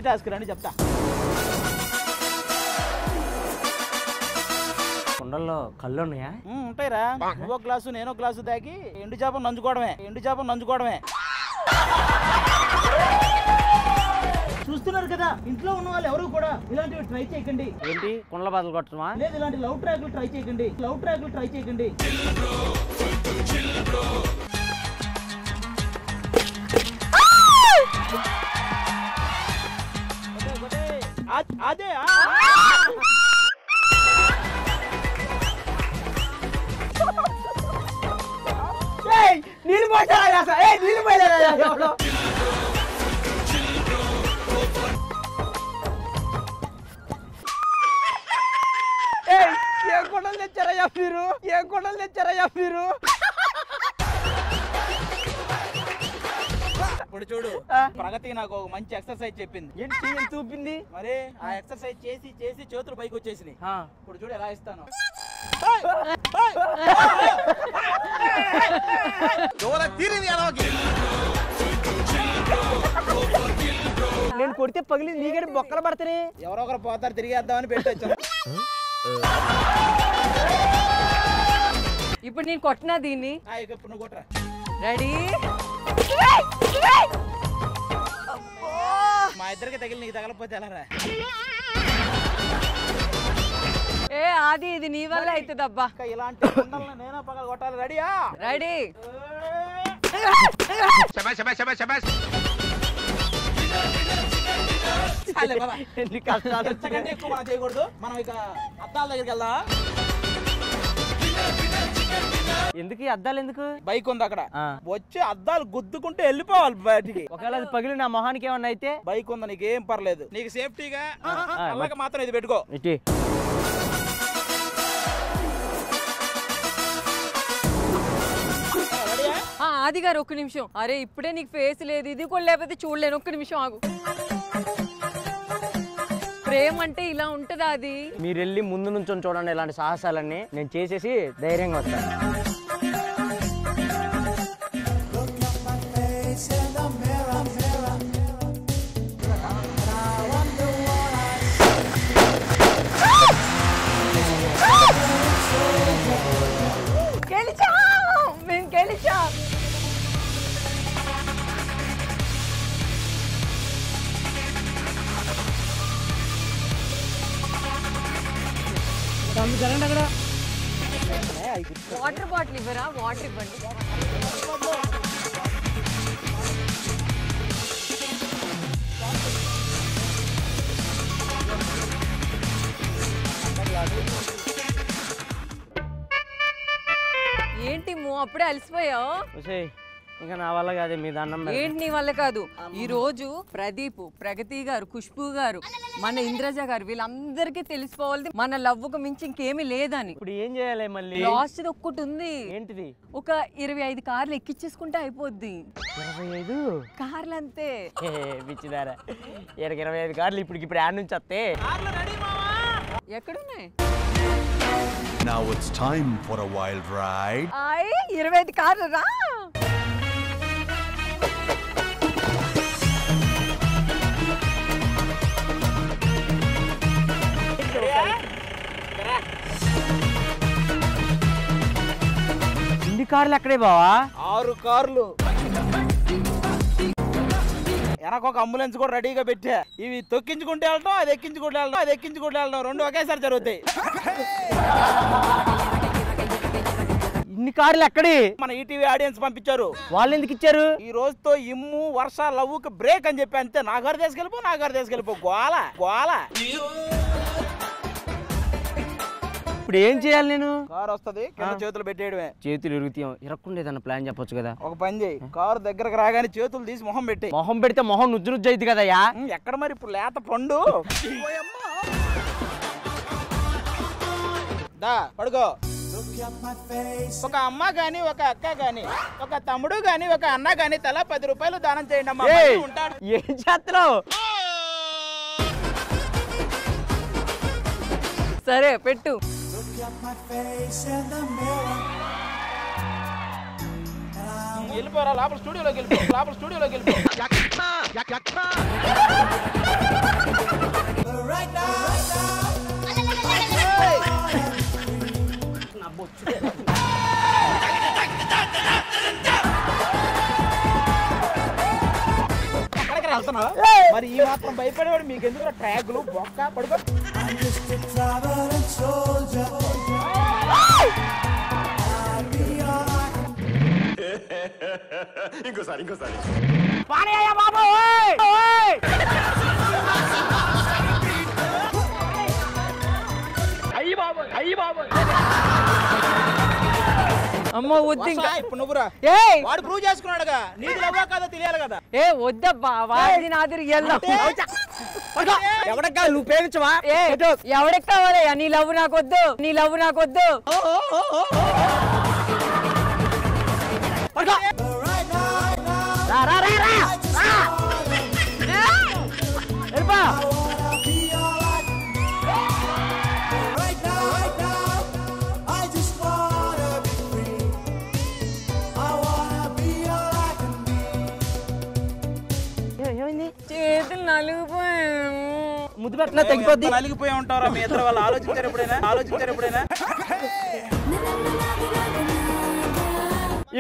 Task రండి చెప్తా. కుండల్లో కళ్ళు ఉన్నాయా? ఉంటాయిరా. నువ్వో గ్లాసు నేనో గ్లాసు దాకి ఎండు చేప నంచుకోవడమే. చూస్తున్నారు కదా, ఇంట్లో ఉన్న వాళ్ళు ఎవరు కూడా ఇలాంటివి ట్రై చేయకండి. ఏంటి కుండల బదులు కొట్టమా? లేదు, ఇలాంటి లవ్ ట్రాక్లు ట్రై చేయకండి. అదే నీళ్ళు పోయలేదా? ఏ కొండలు తెచ్చారయ్యా మీరు? ఇప్పుడు చూడు, ప్రగతి నాకు ఒక మంచి ఎక్సర్సైజ్ చెప్పింది. ఏంటి చూపింది? మరి ఆ ఎక్సర్సైజ్ చేసి చేతులు పైకి వచ్చేసినాయి. ఇప్పుడు చూడు ఎలా ఇస్తాను. నేను కొడితే పగిలి నీగడి బొక్కలు పడతానే. ఎవరో ఒకరు పోతారు, తిరిగేద్దామని పెట్టొచ్చాను. ఇప్పుడు నేను కొట్టినా దీన్ని. ఇప్పుడు నువ్వు కొట్టరా. రెడీ? మా ఇద్దరికి తగిలి నీకు తగలపోతే ఎలా రా? ఆది ఇది నీ వల్ల అవుతుంది అబ్బా. ఇలాంటి కుండల్ని నేనే పగల కొట్టాలి. రెడీయా? రెడీ. ఎక్కువ మనం చేయకూడదు. మనం ఇక అద్దాల దగ్గరికి వెళ్దాం. ఎందుకు ఈ అద్దాలు ఎందుకు? బైక్ ఉంది అక్కడ, వచ్చి అద్దాలు గుద్దుకుంటే వెళ్ళిపోవాలి బయటికి. ఒకవేళ అది పగిలి నా మొహానికి ఏమన్నా అయితే? బైక్ ఉంది, నీకేం పర్లేదు. నీకు సేఫ్టీగా అలాగే మాత్రం ఇది పెట్టుకో. ఆది గారు ఒక్క నిమిషం. అరే ఇప్పుడే నీకు ఫేస్ లేదు, ఇది కూడా లేకపోతే చూడలేను. ఒక్క నిమిషం ఆగు. ప్రేమ అంటే ఇలా ఉంటదా? అది మీరు వెళ్ళి ముందు నుంచి చూడండి, ఇలాంటి సాహసాలన్నీ నేను చేసేసి ధైర్యంగా వస్తాను. మేము గెలిచాం. వాటర్ బాటిల్ ఇవ్వరా? వాటర్ ఇవ్వండి. ఏంటి అప్పుడే అలసిపోయావు? ఇంకా నా వల్ల కాదు, మీ దండం. ఏంటి నీ వల్ల కాదు? ఈ రోజు ప్రదీప్, ప్రగతి గారు, ఖుష్బు గారు, మన ఇంద్రజ గారు వీళ్ళందరికీ తెలిసిపోవాలి మన లవ్వుకు మించి ఇంకేమీ లేదని. ఇప్పుడు ఏం చేయాలి మళ్ళీ? లాస్ట్ ఒక్కటి ఉంది. ఏంటిది? ఒక 25 కార్లు ఎక్కించేసుకుంటే అయిపోద్ది. 25 కార్లు అంతే. పిచ్చిదారా, 25 కార్లు ఇప్పుడు యాడ్ నుంచి వస్తే ఎక్కడున్నాయి? Now it's time for a wild ride. 25 కార్లు రా. ఇన్ని కార్లు ఎక్కడే బావా? 6 కార్లు. వెనక ఒక అంబులెన్స్ కూడా రెడీగా పెట్టా. ఇవి తొక్కించుకుంటే వెళ్ళటం, అది ఎక్కించుకుంటే వెళ్ళటం, రెండు ఒకేసారి జరుగుతాయి. ఇన్ని కార్లు ఎక్కడి? మన ఈటీవీ ఆడియన్స్ పంపించారు. వాళ్ళు ఎందుకు ఇచ్చారు? ఈ రోజుతో ఇమ్ము వర్ష లవ్వుకి బ్రేక్ అని చెప్పి అంతే. నా గారు తీసుకెళ్ళిపో గోల. ఇప్పుడు ఏం చేయాలి నేను? కారు వస్తుంది, చేతులు పెట్టేయడమే. చేతులు ఇరుగుతాం, ఇరక్కుండేదన్న ప్లాన్ చెప్పొచ్చు కదా. ఒక పని చేయి, కారు దగ్గరకు రాగానే చేతులు తీసి మొహం పెట్టి. మొహం పెడితే మొహం నుజ్జు అయింది కదయ్యా. ఎక్కడ మరి ఇప్పుడు లేత పండు. దా పడుకో. ఒక అమ్మ గాని, ఒక అక్క గాని, ఒక తమ్ముడు గాని, ఒక అన్న గాని తలా 10 రూపాయలు దానం చేయండి అమ్మా. ఉంటాడు. ఏం చేస్తున్నావు? సరే పెట్టు. వెళ్ళిపోరా లోపల స్టూడియోలోకి వెళ్ళిపో. మరి ఈ మాత్రం భయపడేవాడు మీకు ఎందుకు ట్యాగులు బొక్క పడుకో. ఇంకోసారి బాబు అయ్యి బాబు అమ్మో వద్దు ఇంకా. ఇప్పుడు నువ్వురా. ఏయ్ వాడు ప్రూవ్ చేసుకున్నాడుగా, నీకు లవ్వా కాదో తెలియాలి కదా. ఏ వద్దబ్బా వాడిది నాదిరి వెళ్దాం. ఎవడక్క నువ్వు ప్రేమించవా? ఎవడికి కావాలయ్యా నీ లవ్ నాకొద్దు, నీ లవ్ నాకొద్దు. చేతులు నలిగిపోయాను. ముద్దు పెట్టినా తగ్గిపోద్ది. నలిగిపోయి ఉంటారా మీ ఇద్దరు? వాళ్ళు ఆలోచించారు ఎప్పుడైనా?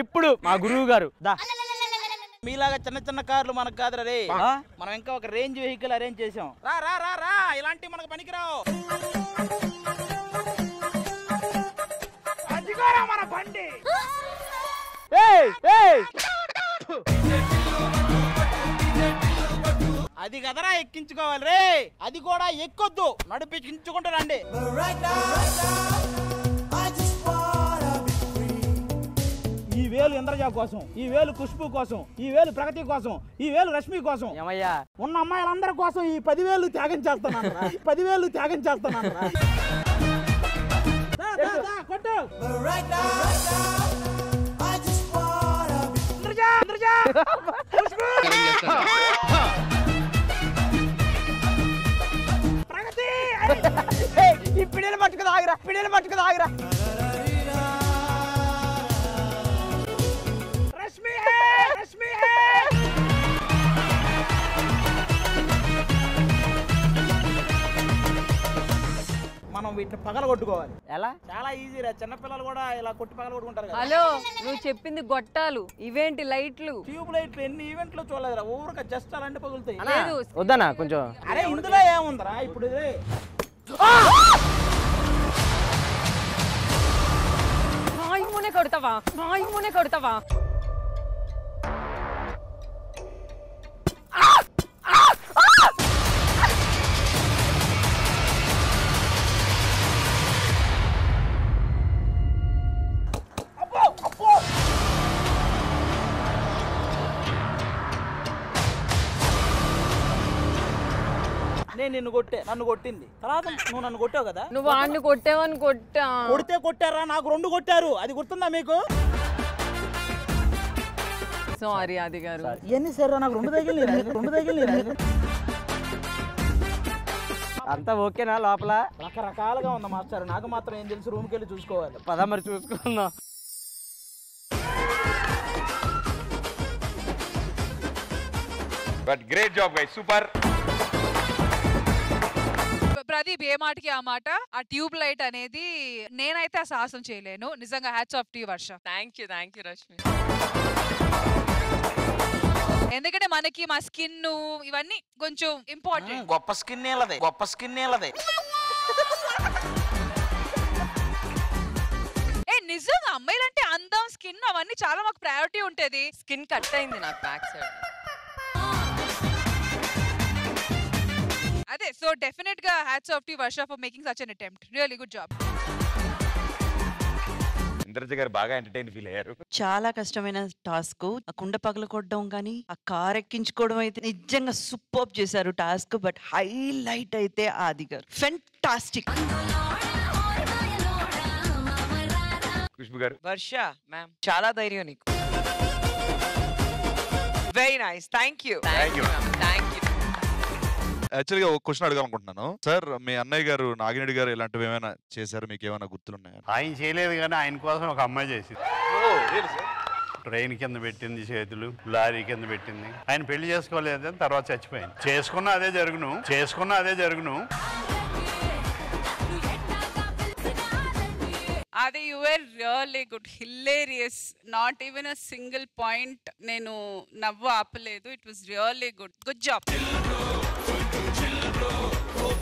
ఇప్పుడు మా గురువు గారు దా. మీలాగా చిన్న చిన్న కార్లు మనకు కాదురా రే. మనం ఇంకా ఒక రేంజ్ వెహికల్ అరేంజ్ చేసాం. రా రా రా రా, ఇలాంటివి మనకు పనికిరావు. అదిగోరా మన బండి. అది కదరా ఎక్కించుకోవాలి రే. అది కూడా ఎక్కొద్దు, నడిపించుకుంటూ రండి. ఈ వేలు ఇంద్రజ కోసం, ఈ వేలు ఖుష్బు కోసం, ఈ వేలు ప్రగతి కోసం, ఈ వేలు రష్మి కోసం, ఏమయ్యా ఉన్న అమ్మాయిలందరి కోసం ఈ 10,000 త్యాగం చేస్తున్నాను. 10,000 త్యాగం చేస్తున్నాను. కొట్టు ప్రగతి. ఈ పిల్లలు పట్టుకుని ఆగిరా. రష్మి మనం వీటిని పగలగొట్టుకోవాలి. ఎలా? చాలా ఈజీ రా, చిన్నపిల్లలు కూడా ఇలా కొట్టి పగలగొట్టుకుంటారు కదా. హలో నువ్వు చెప్పింది గొట్టాలు, ఇవేంటి లైట్లు? ట్యూబ్ లైట్లు ఎన్ని ఈవెంట్లు చూడలేదురా, ఊరక జస్ట్ అలాంటి పగులుతాయి. లేదు. వద్దనా కొంచెం? అరే ఇందులో ఏముందిరా ఇప్పుడు ఇది? నాయమునే కొడతావా? నేను నన్ను కొట్టింది తర్వాత నువ్వు నన్ను కొట్టావు కదా. నువ్వు వాడిని కొట్టావని కొట్టారా? నాకు 2 కొట్టారు, అది గుర్తుందా మీకు? సారీ అది గారు. ఎన్ని సరే నాకు 2 తగిలి. అంతా ఓకేనా లోపల? రకరకాలుగా ఉంది మాస్టర్, నాకు మాత్రం ఏం తెలుసు, రూమ్కి వెళ్ళి చూసుకోవాలి. పద మరి చూసుకుందాం. But great job guys, super. Pradeep ఏ మాటకి ఆ మాట. ఆ ట్యూబ్ లైట్ అనేది నేనైతే ఆ సాహసం చేయలేను. నిజంగా hats off to you Varsha. Thank you Rashmi. ఎందుకంటే మనకి మా స్కిన్ ఇవన్నీ కొంచెం ఇంపార్టెంట్. గొప్ప స్కిన్ ఏలదే. నిజంగా అమ్మాయిలంటే అందం, స్కిన్ అవన్నీ చాలా మాకు ప్రయారిటీ ఉంటది. స్కిన్ కట్ అయింది నాకు బ్యాక్ సైడ్. అదే సో డెఫినెట్ గా hats off to Varsha for making such N attempt. Really good job. Indraja గారు బాగా ఎంటర్టైన్ ఫీల్ అయ్యారు. చాలా కష్టమైన టాస్క్. ఆ కుండ పగల కొట్టడం కానీ ఆ కార్ ఎక్కించుకోవడం అయితే నిజంగా సూపర్ చేశారు టాస్క్. బట్ హైలైట్ అయితే ఆది గారు ఫెంటాస్టిక్. ఖుష్బు గారు. వర్ష మ్యామ్ చాలా ధైర్యం నీకు. Very nice, thank you. యాక్చువల్గా ఒక క్వశ్చన్ అడగాలనుకుంటున్నాను సార్. మీ అన్నయ్య గారు నాగిరెడ్డి గారు ఇలాంటివి ఏమైనా చేశారు, మీకు ఏమైనా గుర్తులున్నాయా? ఆయన చేయలేదు కానీ ఆయన కోసం ఒక అమ్మాయి చేసింది. ట్రైన్ కింద పెట్టింది చేతులు, లారీ కింద పెట్టింది. ఆయన పెళ్లి చేసుకోలేదు, తర్వాత చచ్చిపోయింది. చేసుకున్న అదే జరుగును. ఆ అది you were really good, hilarious, not even a single point నేను నవ్వు ఆపలేదు. It was really good, good job.